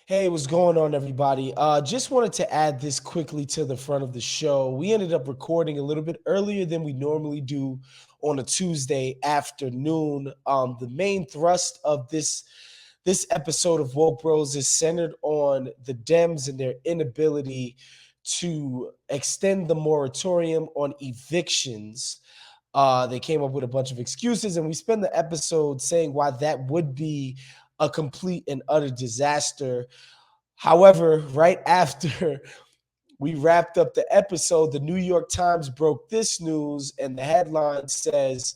Hey, what's going on, everybody? Just wanted to add this quickly to the front of the show. We ended up recording a little bit earlier than we normally do on a Tuesday afternoon. The main thrust of this episode of Woke Bros is centered on the Dems and their inability to extend the moratorium on evictions. They came up with a bunch of excuses, and we spend the episode saying why that would be a complete and utter disaster. However, right after we wrapped up the episode, the New York Times broke this news, and the headline says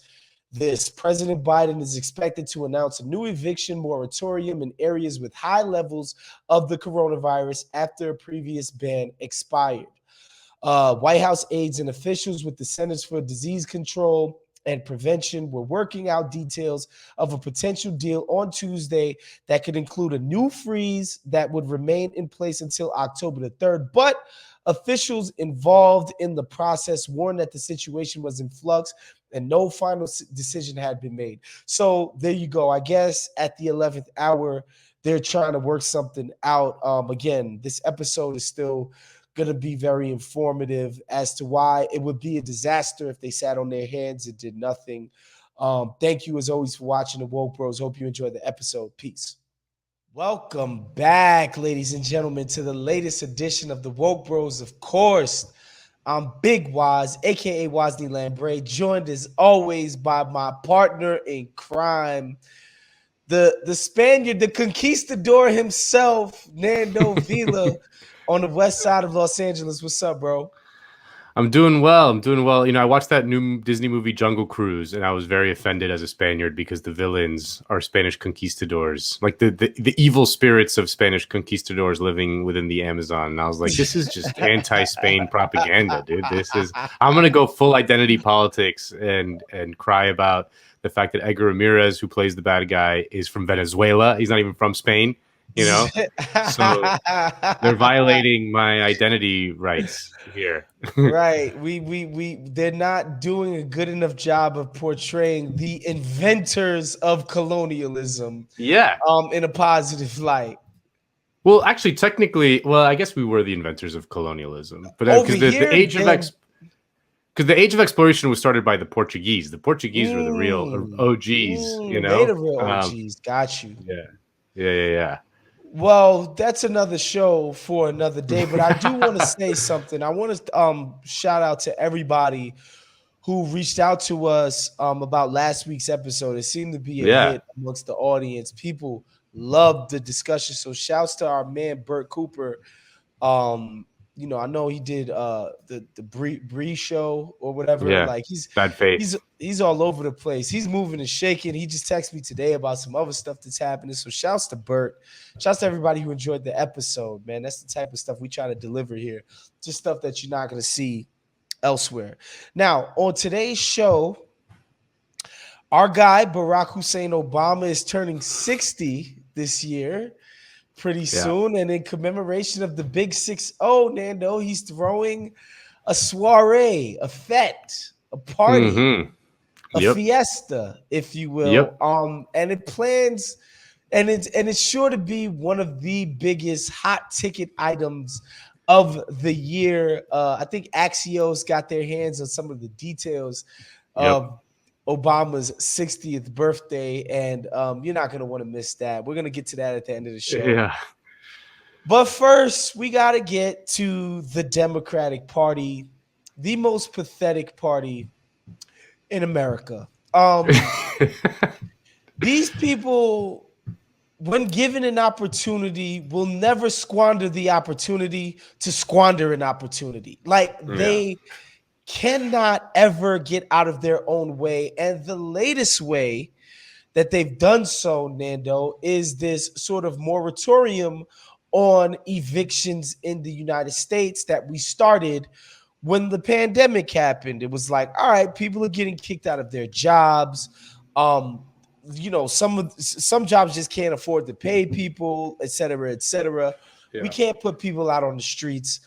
this: President Biden is expected to announce a new eviction moratorium in areas with high levels of the coronavirus after a previous ban expired. White House aides and officials with the Centers for Disease Control and Prevention were working out details of a potential deal on Tuesday that could include a new freeze that would remain in place until October the 3rd. But officials involved in the process warned that the situation was in flux and no final decision had been made. So there you go. I guess at the 11th hour, they're trying to work something out. Again, this episode is still going to be very informative as to why it would be a disaster if they sat on their hands and did nothing. Thank you, as always, for watching the Woke Bros. Hope you enjoyed the episode. Peace. Welcome back, ladies and gentlemen, to the latest edition of the Woke Bros. Of course, I'm Big Wos, aka Wosny Lambre, joined as always by my partner in crime, the Spaniard, the conquistador himself, Nando Vila, on the west side of Los Angeles. What's up, bro? I'm doing well. I'm doing well. I watched that new Disney movie Jungle Cruise, and I was very offended as a Spaniard because the villains are Spanish conquistadors, like the evil spirits of Spanish conquistadors living within the Amazon. And I was like, this is just anti-Spain propaganda, dude. I'm gonna go full identity politics and cry about the fact that Edgar Ramirez, who plays the bad guy, is from Venezuela. He's not even from Spain. So they're violating my identity rights here. Right. They're not doing a good enough job of portraying the inventors of colonialism Yeah. In a positive light. Well, actually, technically, I guess we were the inventors of colonialism, but Over because here, the age of exploration was started by the Portuguese. The Portuguese were the real OGs, they the real OGs. Got you. Yeah. Well, that's another show for another day, but I do want to say something. I want to shout out to everybody who reached out to us about last week's episode. It seemed to be a hit amongst the audience. People loved the discussion. So shouts to our man Bert Cooper. I know he did the Bree show or whatever. Yeah, like bad faith. He's all over the place. He's moving and shaking. He just texted me today about some other stuff that's happening. So shouts to Bert. Shouts to everybody who enjoyed the episode, man. That's the type of stuff we try to deliver here. Just stuff that you're not going to see elsewhere. Now, on today's show, our guy Barack Hussein Obama is turning 60 this year. Pretty soon, and in commemoration of the Big 6-0, Nando, he's throwing a soiree, a fete, a party, a fiesta, if you will. And it plans, and it's sure to be one of the biggest hot ticket items of the year. I think Axios got their hands on some of the details of Obama's 60th birthday, and you're not going to want to miss that. We're going to get to that at the end of the show. Yeah. But first, we got to get to the Democratic Party, the most pathetic party in America. These people, when given an opportunity, will never squander the opportunity to squander an opportunity. They cannot ever get out of their own way. And the latest way that they've done so, Nando, is this sort of moratorium on evictions in the United States that we started when the pandemic happened. It was like, all right, people are getting kicked out of their jobs. Some jobs just can't afford to pay people, et cetera, et cetera. Yeah. We can't put people out on the streets.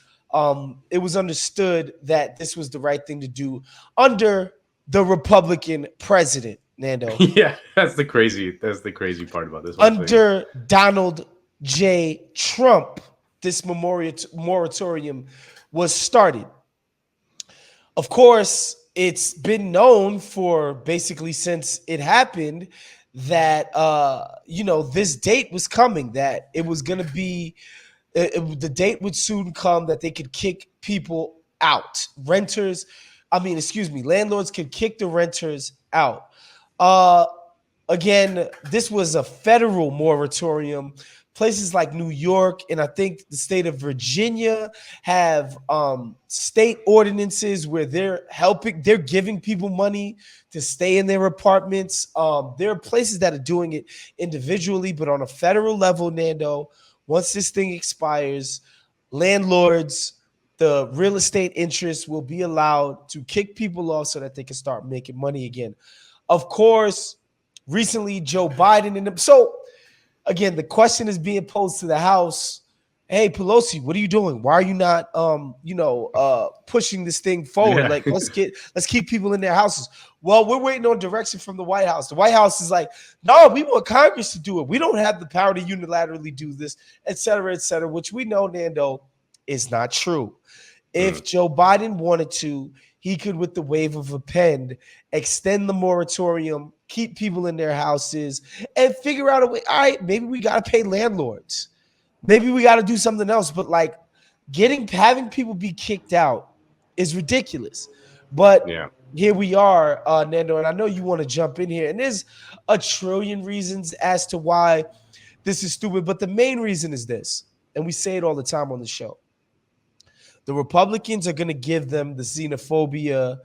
It was understood that this was the right thing to do under the Republican president, Nando. Yeah, that's the crazy part about this. Under Donald J. Trump, this moratorium was started. Of course, it's been known for basically since it happened that this date was coming, that it was going to be the date would soon come that they could kick people out. Landlords could kick the renters out. Uh, Again, this was a federal moratorium. Places like New York and I think the state of Virginia have state ordinances where they're giving people money to stay in their apartments. There are places that are doing it individually, but on a federal level, Nando, once this thing expires, landlords, the real estate interests will be allowed to kick people off so that they can start making money again. Of course, recently Joe Biden and them. So again, the question is being posed to the House. Hey, Pelosi, what are you doing? Why are you not pushing this thing forward? Yeah. Like, let's keep people in their houses. Well, we're waiting on direction from the White House. The White House is like, no, we want Congress to do it. We don't have the power to unilaterally do this, et cetera, which we know, Nando, is not true. If Joe Biden wanted to, he could, with the wave of a pen, extend the moratorium, keep people in their houses, and figure out a way. All right, maybe we got to pay landlords. Maybe we got to do something else. But like having people be kicked out is ridiculous. But here we are, Nando, and I know you want to jump in here. And there's a trillion reasons as to why this is stupid. But the main reason is this, and we say it all the time on the show. The Republicans are going to give them the xenophobia,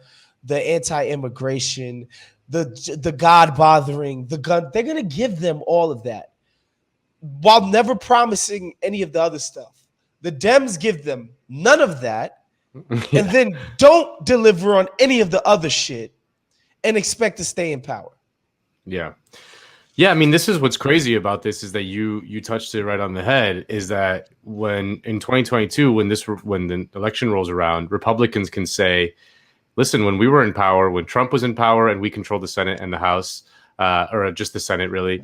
the anti-immigration, the God-bothering, the gun. They're going to give them all of that while never promising any of the other stuff. The Dems give them none of that and then don't deliver on any of the other shit and expect to stay in power. Yeah. Yeah, I mean, this is what's crazy about this is that you touched it right on the head, is that when in 2022, when the election rolls around, Republicans can say, listen, when we were in power, when Trump was in power and we controlled the Senate and the House, or just the Senate, really,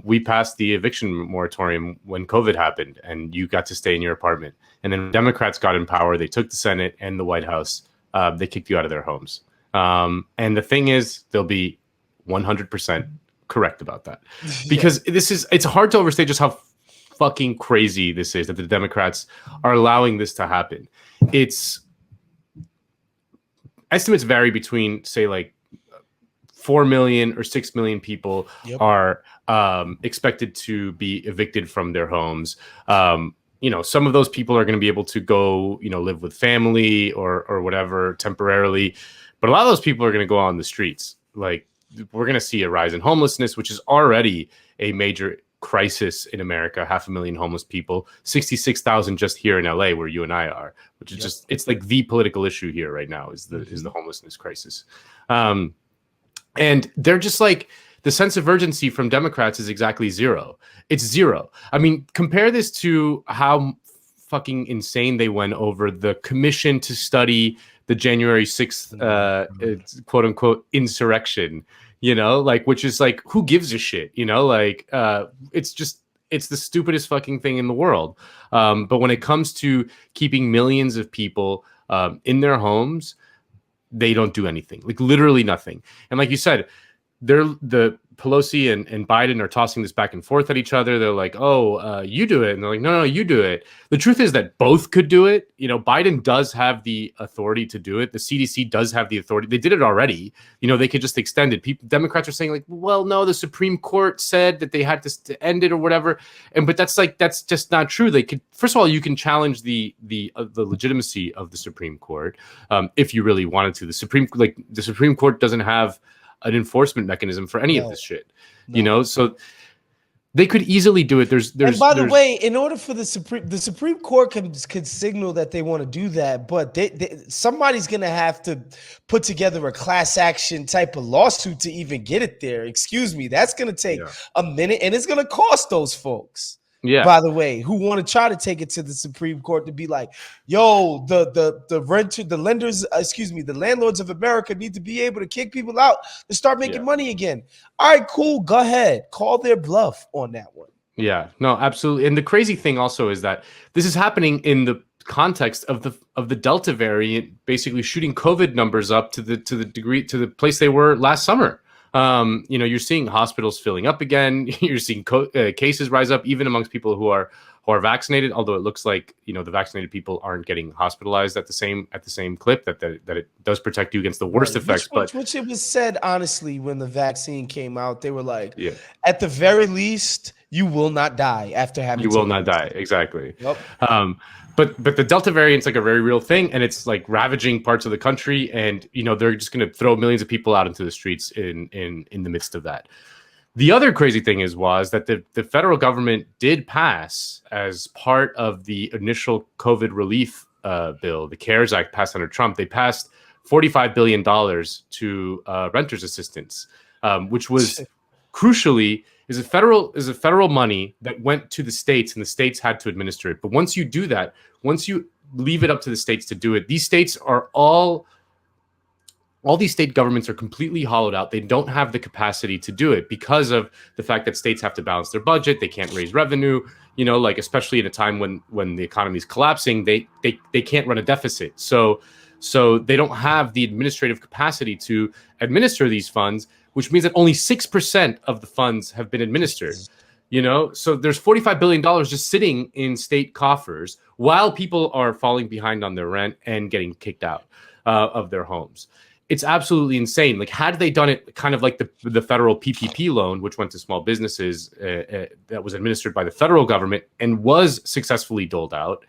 we passed the eviction moratorium when COVID happened and you got to stay in your apartment. And then Democrats got in power. They took the Senate and the White House. They kicked you out of their homes. And the thing is, they'll be 100% correct about that, because it's hard to overstate just how fucking crazy this is that the Democrats are allowing this to happen. It's estimates vary between, say, like 4 million or 6 million people are expected to be evicted from their homes. Some of those people are going to be able to go, live with family or whatever temporarily, but a lot of those people are going to go on the streets. Like, we're going to see a rise in homelessness, which is already a major crisis in America. 500,000 homeless people, 66,000 just here in LA, where you and I are, which is it's like the political issue here right now is the homelessness crisis. And they're just like, the sense of urgency from Democrats is exactly zero. It's zero. I mean, compare this to how fucking insane they went over the commission to study the January 6th, quote unquote, insurrection, which is like, who gives a shit? It's the stupidest fucking thing in the world. But when it comes to keeping millions of people in their homes, they don't do anything, like literally nothing. And like you said, the Pelosi and Biden are tossing this back and forth at each other. They're like, oh, you do it. And they're like, no, you do it. The truth is that both could do it. Biden does have the authority to do it. The CDC does have the authority. They did it already. They could just extend it. Democrats are saying like, well, no, the Supreme Court said that they had to end it or whatever. But that's just not true. They could, first of all, you can challenge the legitimacy of the Supreme Court if you really wanted to. The Supreme Court doesn't have an enforcement mechanism for any of this shit, so they could easily do it. And by the way, in order for the Supreme Court could signal that they want to do that, but somebody's going to have to put together a class action type of lawsuit to even get it there. Excuse me. That's going to take a minute, and it's going to cost those folks. Yeah. By the way, who want to try to take it to the Supreme Court to be like, yo, the landlords of America need to be able to kick people out to start making money again. All right, cool. Go ahead. Call their bluff on that one. Yeah, no, absolutely. And the crazy thing also is that this is happening in the context of the Delta variant basically shooting COVID numbers up to the degree to the place they were last summer. You're seeing hospitals filling up again. You're seeing cases rise up even amongst people who are vaccinated. Although it looks like the vaccinated people aren't getting hospitalized at the same clip. That it does protect you against the worst Right. effects. But Which it was said honestly when the vaccine came out, they were like, yeah, at the very least, you will not die after having you will taken not this. die. Exactly. Yep. But the Delta variant's like a very real thing, and it's like ravaging parts of the country, and they're just going to throw millions of people out into the streets in the midst of that. The other crazy thing was that the federal government did pass, as part of the initial COVID relief bill, the CARES Act passed under Trump. They passed $45 billion to renters assistance, which was crucially is a federal money that went to the states, and the states had to administer it. But once you do that, once you leave it up to the states to do it, these states are all these state governments are completely hollowed out. They don't have the capacity to do it because of the fact that states have to balance their budget. They can't raise revenue, like especially in a time when the economy is collapsing, they can't run a deficit. So they don't have the administrative capacity to administer these funds, which means that only 6% of the funds have been administered. So there's $45 billion just sitting in state coffers while people are falling behind on their rent and getting kicked out of their homes. It's absolutely insane. Like, had they done it kind of like the federal PPP loan, which went to small businesses, that was administered by the federal government and was successfully doled out,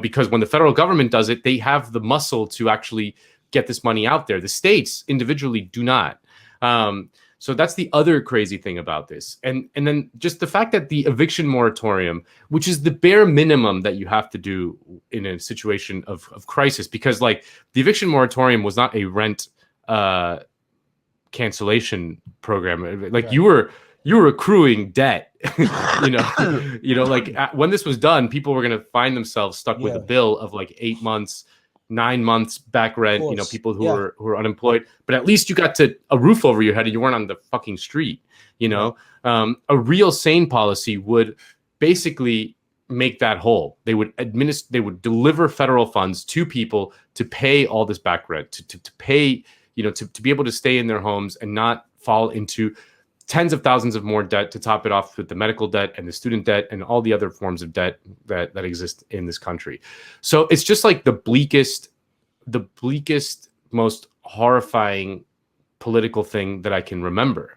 because when the federal government does it, they have the muscle to actually get this money out there. The states individually do not. So that's the other crazy thing about this. And then just the fact that the eviction moratorium, which is the bare minimum that you have to do in a situation of crisis, because like the eviction moratorium was not a rent cancellation program. Like Right. you were accruing debt. When this was done, people were going to find themselves stuck with a bill of like 8 months, 9 months back rent. People who were unemployed, but at least you got to a roof over your head and you weren't on the fucking street. A real sane policy would basically make that whole. They would deliver federal funds to people to pay all this back rent, to pay, to be able to stay in their homes and not fall into tens of thousands of more debt to top it off with the medical debt and the student debt and all the other forms of debt that exist in this country. So it's just like the bleakest, most horrifying political thing that I can remember.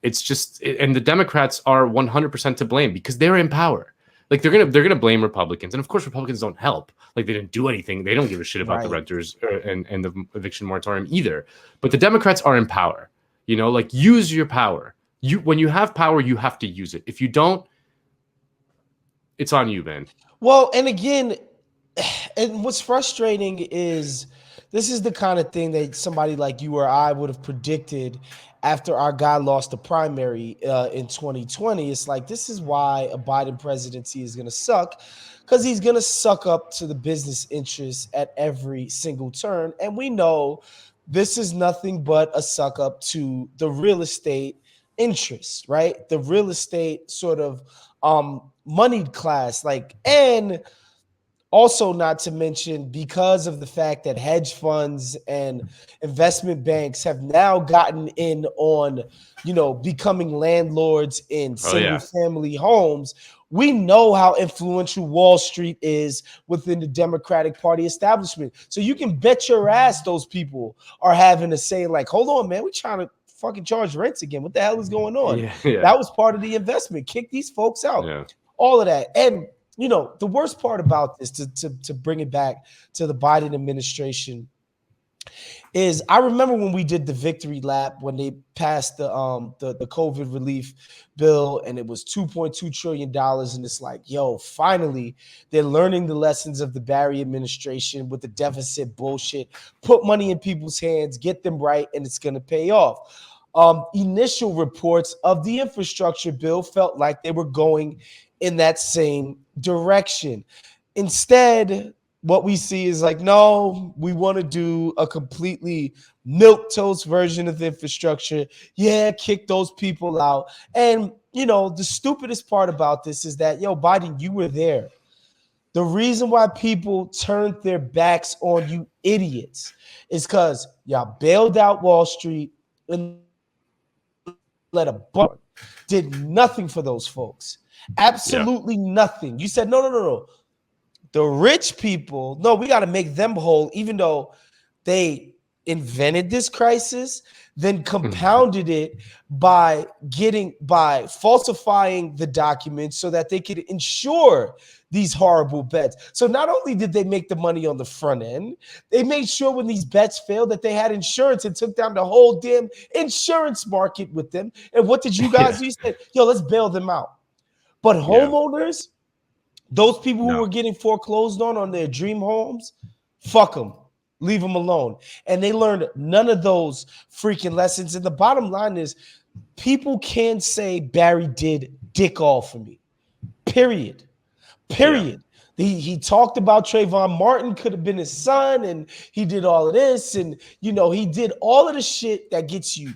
It's just, and the Democrats are 100% to blame because they're in power. Like they're gonna blame Republicans, and of course Republicans don't help. Like they didn't do anything. They don't give a shit about the renters and the eviction moratorium either. But the Democrats are in power. Like use your power. When you have power, you have to use it. If you don't, it's on you, man. Well, and again, and what's frustrating is this is the kind of thing that somebody like you or I would have predicted after our guy lost the primary in 2020. It's like, this is why a Biden presidency is going to suck, because he's going to suck up to the business interests at every single turn. And we know this is nothing but a suck up to the real estate interests, right? The real estate sort of moneyed class, and also, not to mention, because of the fact that hedge funds and investment banks have now gotten in on, becoming landlords in single family homes, we know how influential Wall Street is within the Democratic Party establishment. So you can bet your ass those people are having to say, like, hold on, man, we're trying to fucking charge rents again. What the hell is going on? That was part of the investment. Kick these folks out. All of that. And the worst part about this, to bring it back to the Biden administration, is I remember when we did the victory lap when they passed the COVID relief bill, and it was $2.2 trillion. And it's like, yo, finally, they're learning the lessons of the Barry administration with the deficit bullshit. Put money in people's hands, get them right, and it's going to pay off. Initial reports of the infrastructure bill felt like they were going in that same direction. Instead, what we see is like, no, we want to do a completely milquetoast version of the infrastructure. Yeah, kick those people out. And, the stupidest part about this is that, Biden, you were there. The reason why people turned their backs on you idiots is because y'all bailed out Wall Street and let a bunch did nothing for those folks. Yeah. Absolutely nothing. You said, no, no, no, no. The rich people, no, we got to make them whole, even though they invented this crisis, then compounded it by falsifying the documents so that they could insure these horrible bets. So not only did they make the money on the front end, they made sure when these bets failed that they had insurance and took down the whole damn insurance market with them. And what did you guys do? You said, yo, let's bail them out. But homeowners, those people who were getting foreclosed on their dream homes, fuck them. Leave them alone. And they learned none of those freaking lessons. And the bottom line is people can say Barry did dick all for me. Period. Period. Yeah. He talked about Trayvon Martin could have been his son, and he did all of this. And, he did all of the shit that gets you.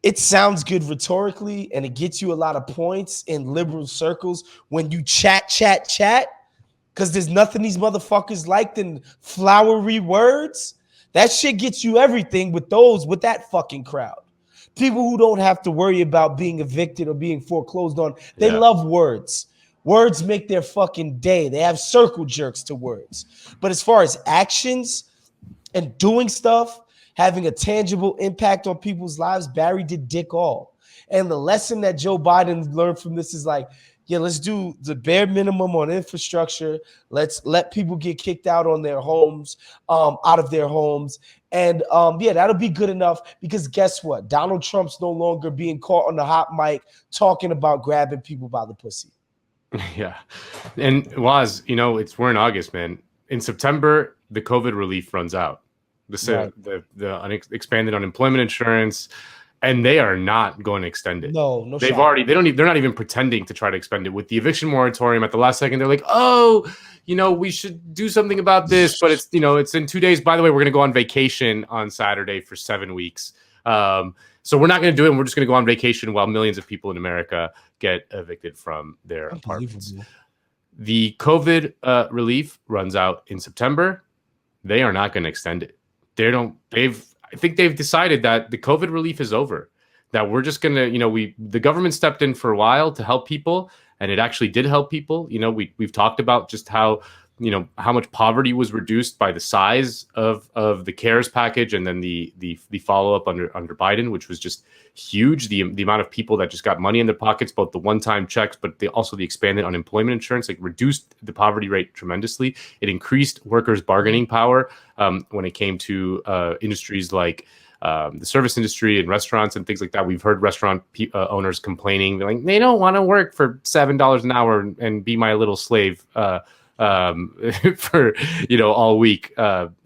It sounds good rhetorically, and it gets you a lot of points in liberal circles when you chat, because there's nothing these motherfuckers like than flowery words. That shit gets you everything with that fucking crowd. People who don't have to worry about being evicted or being foreclosed on, they love words. Words make their fucking day. They have circle jerks to words. But as far as actions and doing stuff, having a tangible impact on people's lives, Barry did dick all. And the lesson that Joe Biden learned from this is like, yeah, let's do the bare minimum on infrastructure. Let's let people get kicked out on their homes, out of their homes. And that'll be good enough because guess what? Donald Trump's no longer being caught on the hot mic talking about grabbing people by the pussy. Yeah. And Wos, we're in August, man. In September, the COVID relief runs out. The expanded unemployment insurance, and they are not going to extend it. No, they're not even pretending to try to extend it. With the eviction moratorium at the last second, they're like, oh, we should do something about this, but it's in 2 days. By the way, we're going to go on vacation on Saturday for 7 weeks. So we're not going to do it. And we're just going to go on vacation while millions of people in America get evicted from their apartments. The COVID relief runs out in September. They are not going to extend it. I think they've decided that the COVID relief is over, that we're just going to, the government stepped in for a while to help people, and it actually did help people. We've talked about just how much poverty was reduced by the size of the CARES package, and then the follow-up under Biden, which was just huge. The amount of people that just got money in their pockets, both the one-time checks, but also the expanded unemployment insurance, reduced the poverty rate tremendously. It increased workers' bargaining power when it came to industries like the service industry and restaurants and things like that. We've heard restaurant owners complaining, like they don't want to work for $7 an hour and be my little slave for all week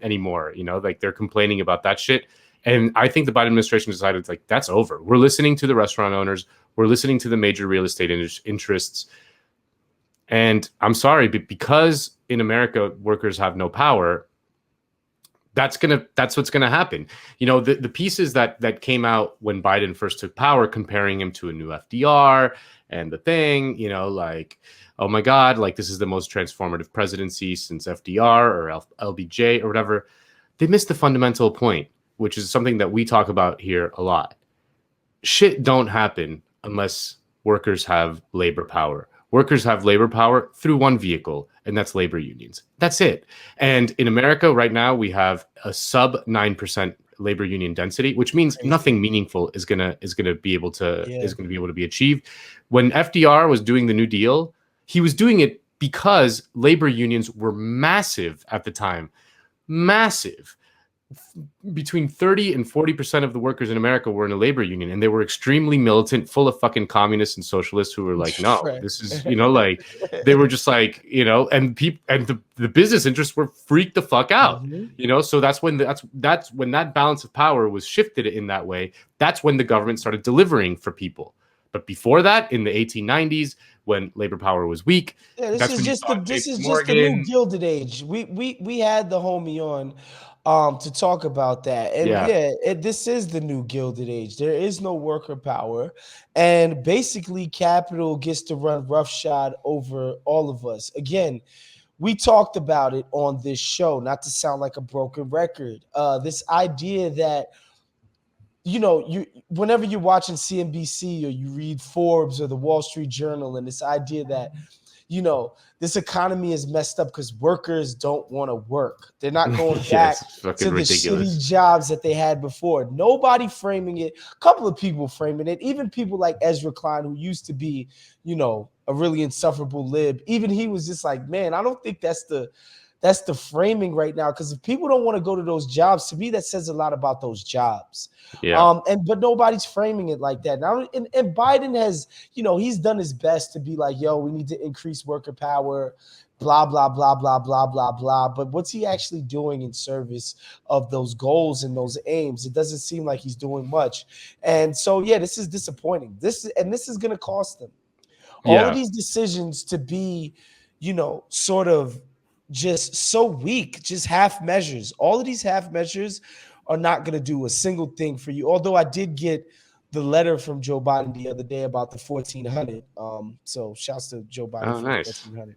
anymore. They're complaining about that shit. And I think the Biden administration decided it's like, that's over. We're listening to the restaurant owners. We're listening to the major real estate interests. And I'm sorry, but because in America workers have no power, that's what's gonna happen. The pieces that came out when Biden first took power, comparing him to a new FDR and the thing, oh my God, this is the most transformative presidency since FDR or LBJ or whatever. They missed the fundamental point, which is something that we talk about here a lot. Shit don't happen unless workers have labor power. Workers have labor power through one vehicle, and that's labor unions. That's it. And in America right now, we have a sub 9% labor union density, which means nothing meaningful is gonna be able to be achieved. When FDR was doing the New Deal, he was doing it because labor unions were massive at the time. Massive. Between 30 and 40% of the workers in America were in a labor union, and they were extremely militant, full of fucking communists and socialists who were like, no, this is, they were just like, and the business interests were freaked the fuck out, so that's when that balance of power was shifted in that way. That's when the government started delivering for people. But before that, in the 1890s, when labor power was weak. Yeah, That's when you saw this JP is just the new Morgan. Gilded Age. We had the homie on to talk about that. And Yeah. yeah, this is the new Gilded Age. There is no worker power, and basically capital gets to run roughshod over all of us. Again, we talked about it on this show, not to sound like a broken record. This idea that you whenever you're watching CNBC or you read Forbes or the Wall Street Journal, and this idea that this economy is messed up because workers don't want to work. They're not going back Yes, it's fucking to the shitty ridiculous. jobs that they had before. Nobody framing it. A couple of people framing it. Even people like Ezra Klein, who used to be, a really insufferable lib. Even he was just like, man, I don't think that's the framing right now. Because if people don't want to go to those jobs, to me, that says a lot about those jobs. Yeah. But nobody's framing it like that now. And Biden has, he's done his best to be like, yo, we need to increase worker power, blah, blah, blah, blah, blah, blah, blah. But what's he actually doing in service of those goals and those aims? It doesn't seem like he's doing much. And so, yeah, this is disappointing. This is going to cost them. All of Yeah. these decisions to be, sort of just so weak, just half measures. All of these half measures are not going to do a single thing for you. Although I did get the letter from Joe Biden the other day about the 1400. So shouts to Joe Biden Oh, for the nice. 1400.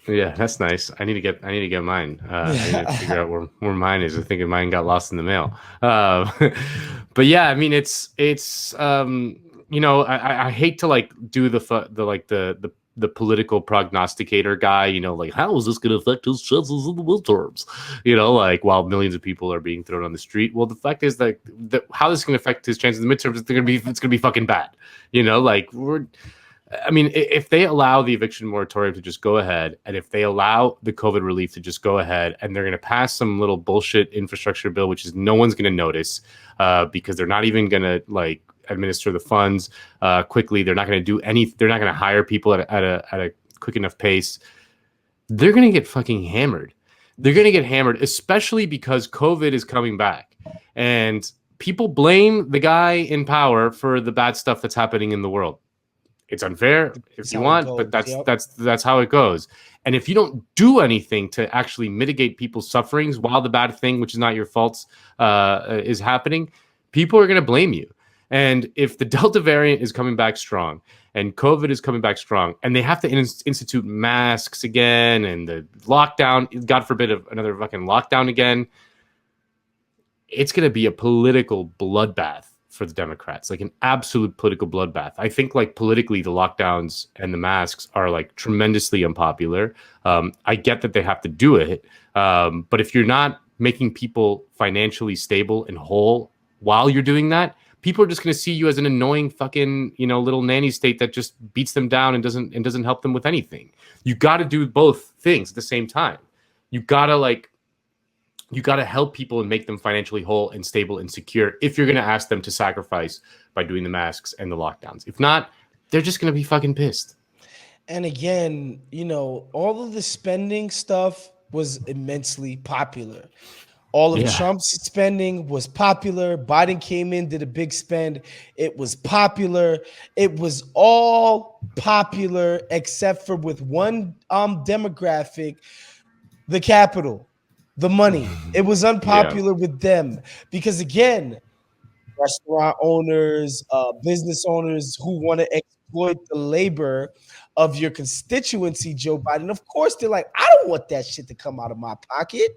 Yeah, that's nice. I need to get mine. I need to figure Yeah. out where mine is. I think mine got lost in the mail. But yeah, I mean, it's I hate to like do the political prognosticator guy. Like how is this going to affect his chances in the midterms? Like while millions of people are being thrown on the street. Well, the fact is that how this is going to affect his chances in the midterms, it's gonna be fucking bad. If they allow the eviction moratorium to just go ahead, and if they allow the COVID relief to just go ahead, and they're going to pass some little bullshit infrastructure bill, which is no one's going to notice because they're not even going to like administer the funds quickly. They're not going to do any. They're not going to hire people at a quick enough pace. They're going to get fucking hammered. They're going to get hammered, especially because COVID is coming back, and people blame the guy in power for the bad stuff that's happening in the world. It's unfair if you want, but that's how it goes. And if you don't do anything to actually mitigate people's sufferings while the bad thing, which is not your fault, is happening, people are going to blame you. And if the Delta variant is coming back strong and COVID is coming back strong and they have to institute masks again and the lockdown, God forbid, another fucking lockdown again, it's going to be a political bloodbath for the Democrats, like an absolute political bloodbath. I think like politically, the lockdowns and the masks are like tremendously unpopular. I get that they have to do it. But if you're not making people financially stable and whole while you're doing that, people are just going to see you as an annoying fucking, little nanny state that just beats them down and doesn't help them with anything. You got to do both things at the same time. You got to help people and make them financially whole and stable and secure if you're going to ask them to sacrifice by doing the masks and the lockdowns. If not, they're just going to be fucking pissed. And again, all of the spending stuff was immensely popular. All of Trump's spending was popular. Biden came in, did a big spend. It was popular. It was all popular except for with one demographic, the capital, the money. It was unpopular with them because, again, restaurant owners, business owners who want to exploit the labor of your constituency, Joe Biden, of course, they're like, I don't want that shit to come out of my pocket.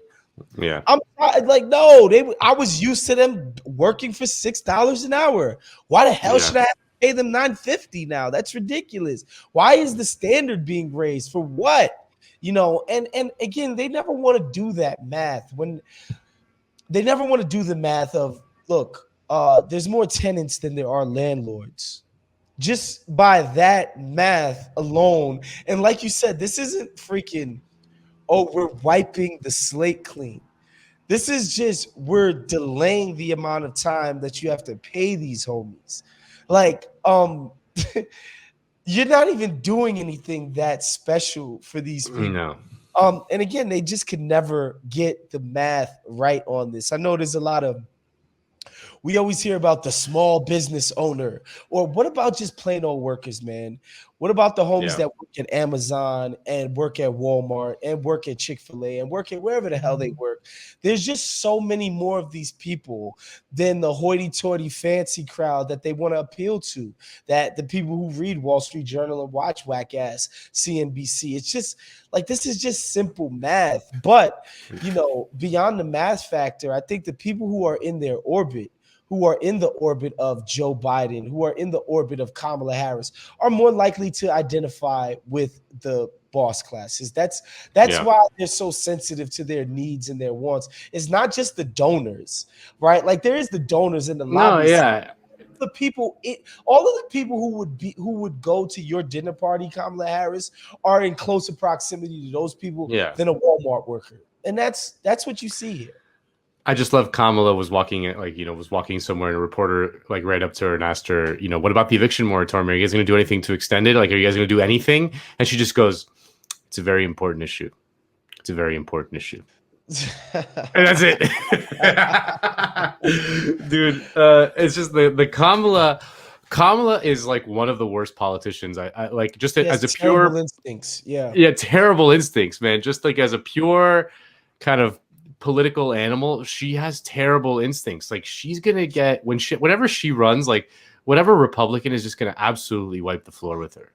Yeah. I'm like, no, I was used to them working for $6 an hour. Why the hell should I have to pay them $9.50 now? That's ridiculous. Why is the standard being raised? For what? And again, they never want to do that math when they never want to do the math of, look, there's more tenants than there are landlords. Just by that math alone. And like you said, this isn't freaking, oh, we're wiping the slate clean. This is just, we're delaying the amount of time that you have to pay these homies. Like, you're not even doing anything that special for these people. No. And again, they just could never get the math right on this. I know there's a lot of We always hear about the small business owner. Or what about just plain old workers, man? What about the homies Yeah. that work at Amazon and work at Walmart and work at Chick-fil-A and work at wherever the hell they work? There's just so many more of these people than the hoity-toity fancy crowd that they want to appeal to, that the people who read Wall Street Journal and watch whack-ass CNBC. It's just like, this is just simple math. But, beyond the math factor, I think the people who are in their orbit, who are in the orbit of Joe Biden, who are in the orbit of Kamala Harris, are more likely to identify with the boss classes. That's Yeah. why they're so sensitive to their needs and their wants. It's not just the donors, right? Like, there is the donors and the No, lobbyists. yeah. The people, all of the people who would go to your dinner party, Kamala Harris, are in closer proximity to those people Yeah. than a Walmart worker, and that's what you see here. I just love Kamala was walking somewhere and a reporter like right up to her and asked her, what about the eviction moratorium? Are you guys going to do anything to extend it? Like, are you guys going to do anything? And she just goes, it's a very important issue. It's a very important issue. And that's it. Dude, it's just the Kamala is like one of the worst politicians. I like, just as a pure instincts. Yeah, terrible instincts, man. Just like as a pure kind of political animal, she has terrible instincts. Like, she's gonna get whenever she runs, like whatever Republican is just gonna absolutely wipe the floor with her.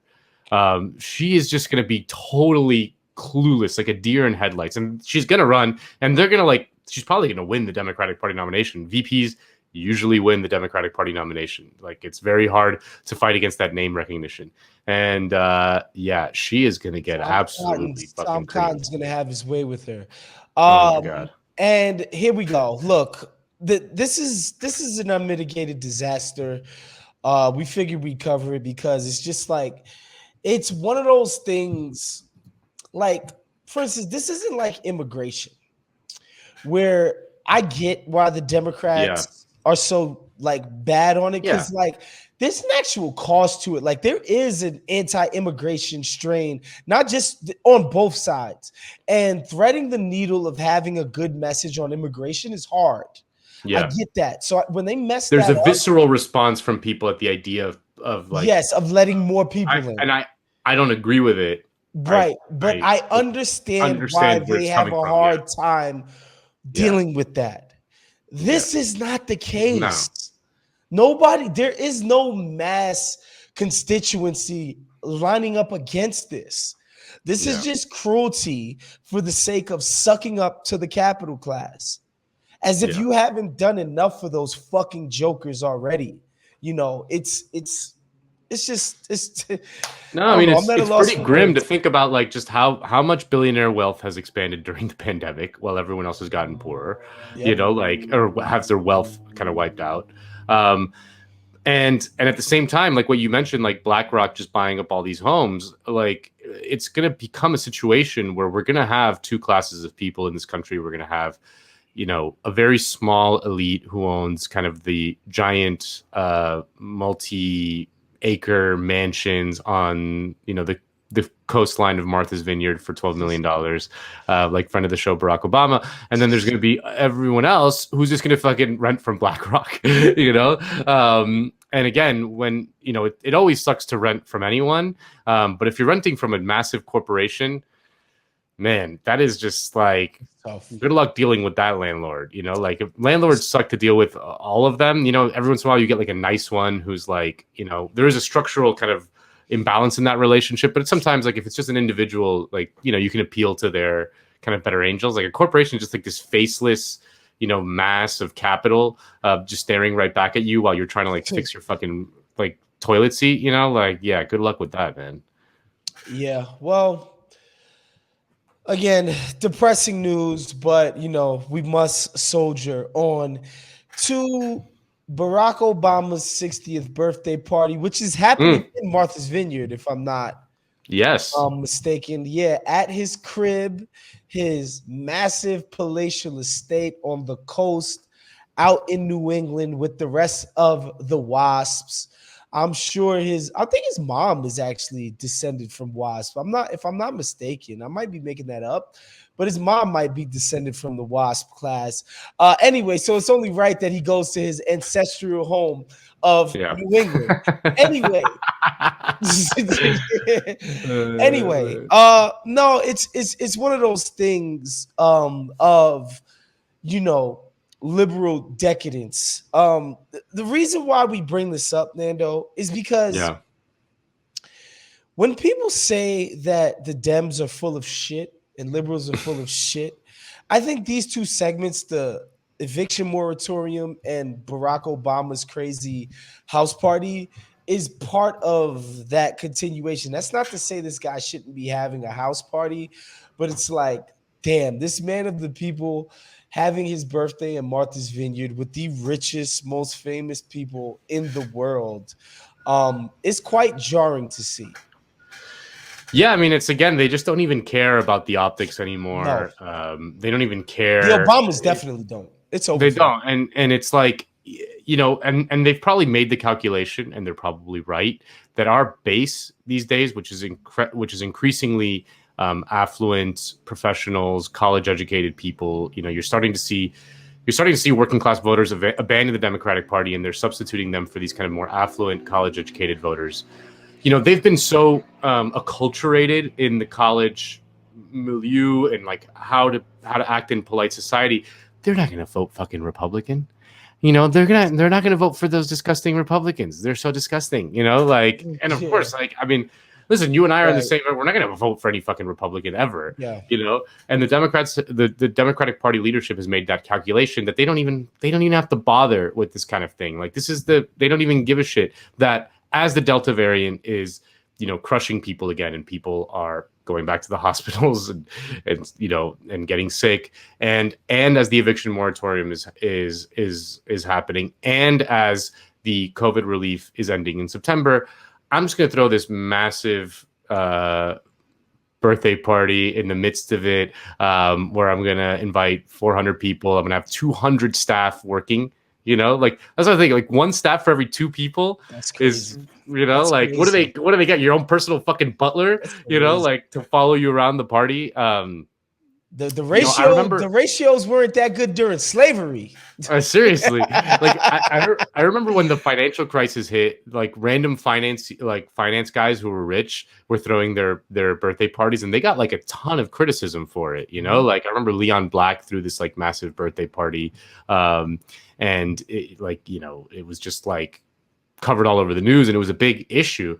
She is just gonna be totally clueless, like a deer in headlights, and she's gonna run, and they're gonna she's probably gonna win the Democratic Party nomination. VPs usually win the Democratic Party nomination. Like, it's very hard to fight against that name recognition. And she is gonna get absolutely fucking Tom Cotton's gonna have his way with her. Oh my God. And here we go. Look, this is an unmitigated disaster. We figured we'd cover it because it's just like, it's one of those things. Like, for instance, this isn't like immigration, where I get why the Democrats are so like bad on it, because like, there's an actual cost to it. Like, there is an anti-immigration strain, not just on both sides. And threading the needle of having a good message on immigration is hard. Yeah. I get that. So when they mess there's that a up, visceral response from people at the idea of like, yes, of letting more people in. And I don't agree with it. Right. But I understand why where they it's have coming a from, hard time dealing with that. This is not the case. There is no mass constituency lining up against this. This is just cruelty for the sake of sucking up to the capital class. As if you haven't done enough for those fucking jokers already. It's no, I mean, it's pretty grim to think about, like, just how much billionaire wealth has expanded during the pandemic while everyone else has gotten poorer, or have their wealth kind of wiped out. And at the same time, like what you mentioned, like BlackRock just buying up all these homes, like, it's going to become a situation where we're going to have two classes of people in this country. We're going to have, a very small elite who owns kind of the giant multi-acre mansions on, the coastline of Martha's Vineyard for $12 million, like friend of the show, Barack Obama. And then there's going to be everyone else who's just going to fucking rent from BlackRock, And again, when, it always sucks to rent from anyone. But if you're renting from a massive corporation, man, that is just like, good luck dealing with that landlord. Like, if landlords suck to deal with, all of them, every once in a while you get like a nice one who's like, there is a structural kind of imbalance in that relationship. But sometimes, like, if it's just an individual, like, you can appeal to their kind of better angels. Like, a corporation is just like this faceless, mass of capital, just staring right back at you while you're trying to like fix your fucking like toilet seat, like, yeah, good luck with that, man. Yeah, well, again, depressing news, but we must soldier on to Barack Obama's 60th birthday party, which is happening in Martha's Vineyard, if I'm not mistaken. Yeah, at his crib, his massive palatial estate on the coast out in New England with the rest of the Wasps. I'm sure I think his mom is actually descended from Wasp. If I'm not mistaken, I might be making that up, but his mom might be descended from the Wasp class. Anyway, so it's only right that he goes to his ancestral home of Yeah. New England. Anyway. Anyway, no, it's one of those things of liberal decadence. The reason why we bring this up, Nando, is because Yeah. when people say that the Dems are full of shit and liberals are full of shit, I think these two segments, the eviction moratorium and Barack Obama's crazy house party, is part of that continuation. That's not to say this guy shouldn't be having a house party, but it's like, damn, this man of the people having his birthday in Martha's Vineyard with the richest, most famous people in the world is quite jarring to see. Yeah, I mean, it's again, they just don't even care about the optics No, anymore. They don't even the care. Obamas definitely don't. It's over They for them. don't, and it's like, and they've probably made the calculation, and they're probably right that our base these days, which is increasingly affluent professionals, college educated people, you're starting to see working class voters abandon the Democratic Party, and they're substituting them for these kind of more affluent college educated voters. They've been so acculturated in the college milieu and like how to act in polite society. They're not going to vote fucking Republican. They're not going to vote for those disgusting Republicans. They're so disgusting. And of course, like, I mean, listen, you and I are in the same. We're not going to vote for any fucking Republican ever. Yeah. And the Democrats, the Democratic Party leadership has made that calculation that they don't even have to bother with this kind of thing. Like, they don't even give a shit that as the Delta variant is, crushing people again, and people are going back to the hospitals and getting sick, and as the eviction moratorium is happening, and as the COVID relief is ending in September, I'm just going to throw this massive birthday party in the midst of it, where I'm going to invite 400 people. I'm going to have 200 staff working. Like, that's what I think. Like, one staff for every two people is, That's like, crazy. what do they get? Your own personal fucking butler, like, to follow you around the party. The I ratios weren't that good during slavery. Seriously, like, I remember when the financial crisis hit, like, random finance guys who were rich were throwing their birthday parties, and they got like a ton of criticism for it. Mm-hmm. Like, I remember Leon Black threw this like massive birthday party, and it, like, it was just like covered all over the news, and it was a big issue.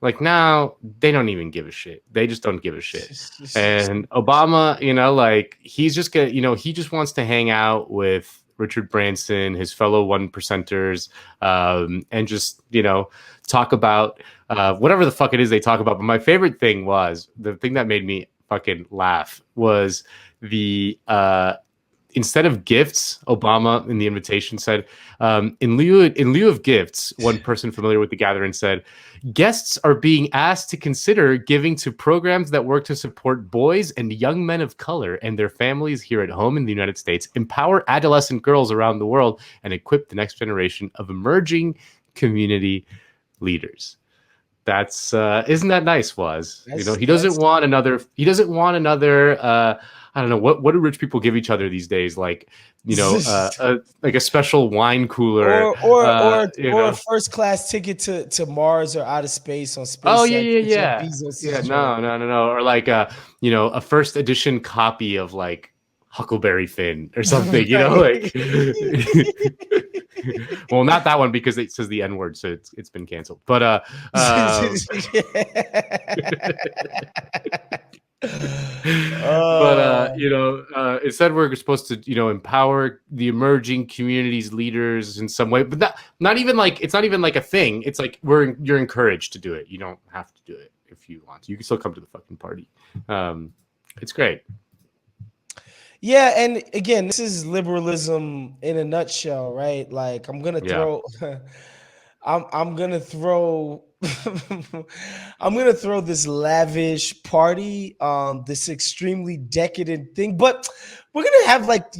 Like, now they don't even give a shit. They just don't give a shit. And Obama, like, he's just gonna, he just wants to hang out with Richard Branson, his fellow 1%ers, and just, talk about whatever the fuck it is they talk about. But my favorite thing was, the thing that made me fucking laugh was the instead of gifts, Obama in the invitation said, in lieu of gifts, one person familiar with the gathering said, guests are being asked to consider giving to programs that work to support boys and young men of color and their families here at home in the United States, empower adolescent girls around the world, and equip the next generation of emerging community leaders. That's isn't that nice, Wos? He doesn't want another I don't know, what do rich people give each other these days? Like, like a special wine cooler, or a first class ticket to Mars or outer space on SpaceX. Oh yeah. No. Or like a first edition copy of like Huckleberry Finn or something, like. Well, not that one, because it says the N-word, so it's been canceled. But instead we're supposed to empower the emerging communities leaders in some way, but not even like a thing. It's like you're encouraged to do it. You don't have to do it if you want to. You can still come to the fucking party. It's great. Yeah, and again, this is liberalism in a nutshell, right? Like, I'm gonna throw I'm gonna throw I'm gonna throw this lavish party, this extremely decadent thing, but we're gonna have like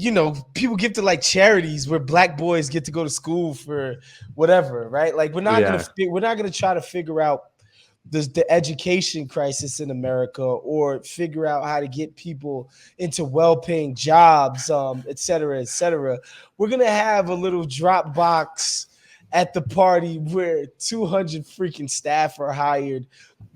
people give to like charities where black boys get to go to school for whatever, right? Like Yeah. we're not gonna try to figure out the education crisis in America or figure out how to get people into well-paying jobs, et cetera, et cetera. We're gonna have a little drop box at the party where 200 freaking staff are hired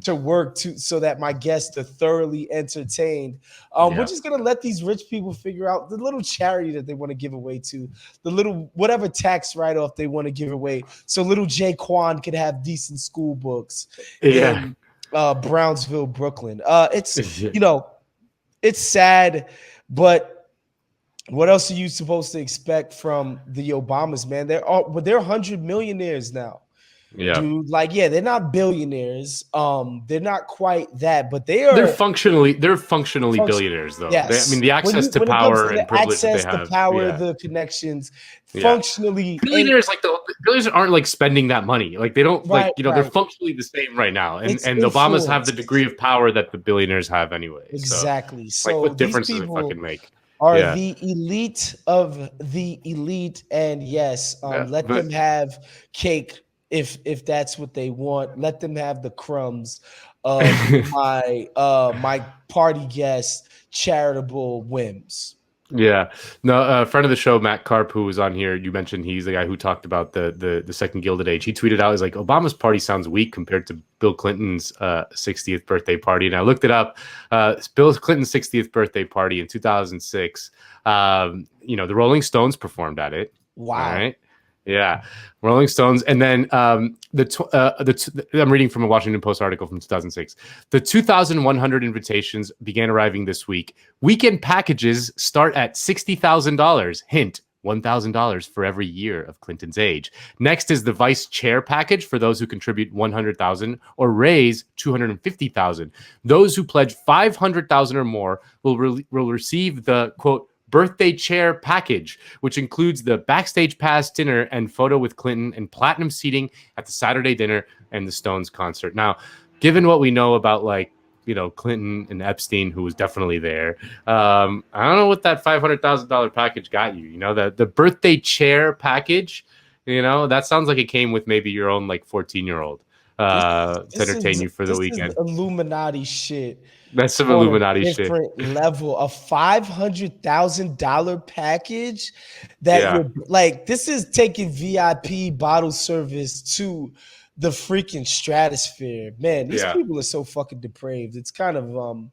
to work so that my guests are thoroughly entertained. We're Yeah. just gonna let these rich people figure out the little charity that they want to give away to, the little whatever tax write-off they want to give away, so little Jaquan could have decent school books Yeah. in Brownsville, Brooklyn. It's sad, but what else are you supposed to expect from the Obamas, man? They're 100 millionaires now, Yeah. dude. Like, yeah, they're not billionaires. They're not quite that, but they They're are functionally function. billionaires, though. I mean, Yes, the access to when it comes power to the and privilege that they access, the have. power, Yeah. the connections, Yeah. functionally, and Billionaires, like the billionaires aren't like spending that money. Like they don't right, they're right. functionally the same right now. And It's and the Obamas have the influence. degree of power that the billionaires have anyway. So Exactly. like So what these difference does it people fucking make? are Yeah. the elite of the elite, and yes, Yeah. let But them have cake if that's what they want. Let them have the crumbs of my party guests charitable whims. yeah. No, a friend of the show, Matt Karp, who was on here, you mentioned he's the guy who talked about the second Gilded Age. He tweeted out, he's like, Obama's party sounds weak compared to Bill Clinton's 60th birthday party. And I looked it up. Bill Clinton's 60th birthday party in 2006. The Rolling Stones performed at it. All Wow. right. Yeah, Rolling Stones, and then I'm reading from a Washington Post article from 2006. The 2,100 invitations began arriving this week. Weekend packages start at $60,000. Hint: $1,000 for every year of Clinton's age. Next is the vice chair package for those who contribute $100,000 or raise $250,000. Those who pledge $500,000 or more will receive the quote birthday chair package, which includes the backstage pass, dinner, and photo with Clinton, and platinum seating at the Saturday dinner and the Stones concert. Now, given what we know about Clinton and Epstein, who was definitely there, I don't know what that $500,000 package got you. The birthday chair package. That sounds like it came with maybe your own 14-year-old to entertain you for the This is weekend. Illuminati shit. That's some On Illuminati a shit. different level, a $500,000 package that Yeah. you're like, this is taking VIP bottle service to the freaking stratosphere. Man, these Yeah. people are so fucking depraved. It's kind of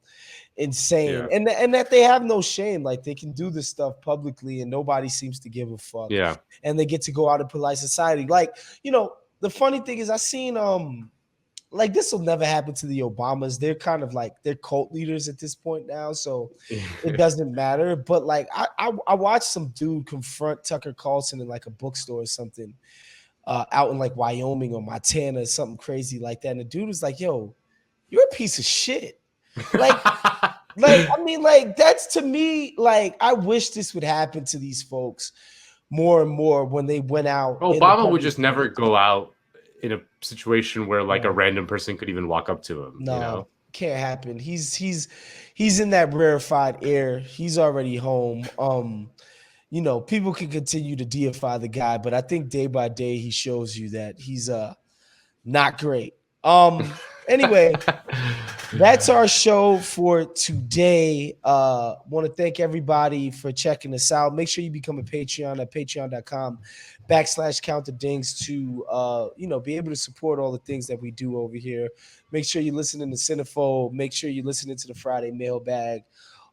insane. Yeah. And that they have no shame. Like, they can do this stuff publicly and nobody seems to give a fuck. Yeah. And they get to go out in polite society. Like, the funny thing is I seen like, this will never happen to the Obamas. They're kind of like, they're cult leaders at this point now, so it doesn't matter. But like, I watched some dude confront Tucker Carlson in like a bookstore or something, out in like Wyoming or Montana or something crazy like that. And the dude was like, "Yo, you're a piece of shit." Like, I mean, like, that's, to me, like, I wish this would happen to these folks more and more when they went out. Obama would just never go out in a situation where a random person could even walk up to him. No, can't happen. He's in that rarefied air. He's already home. People can continue to deify the guy, but I think day by day he shows you that he's not great. Anyway, that's our show for today. Want to thank everybody for checking us out. Make sure you become a Patreon at patreon.com/countthedings to be able to support all the things that we do over here. Make sure you're listening to Cinefold. Make sure you're listening to the Friday mailbag.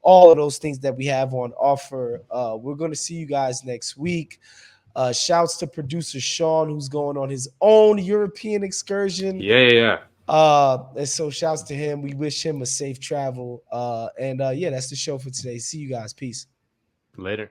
All of those things that we have on offer. We're going to see you guys next week. Shouts to producer Sean, who's going on his own European excursion. Yeah. And so shouts to him. We wish him a safe travel. And that's the show for today. See you guys. Peace. Later.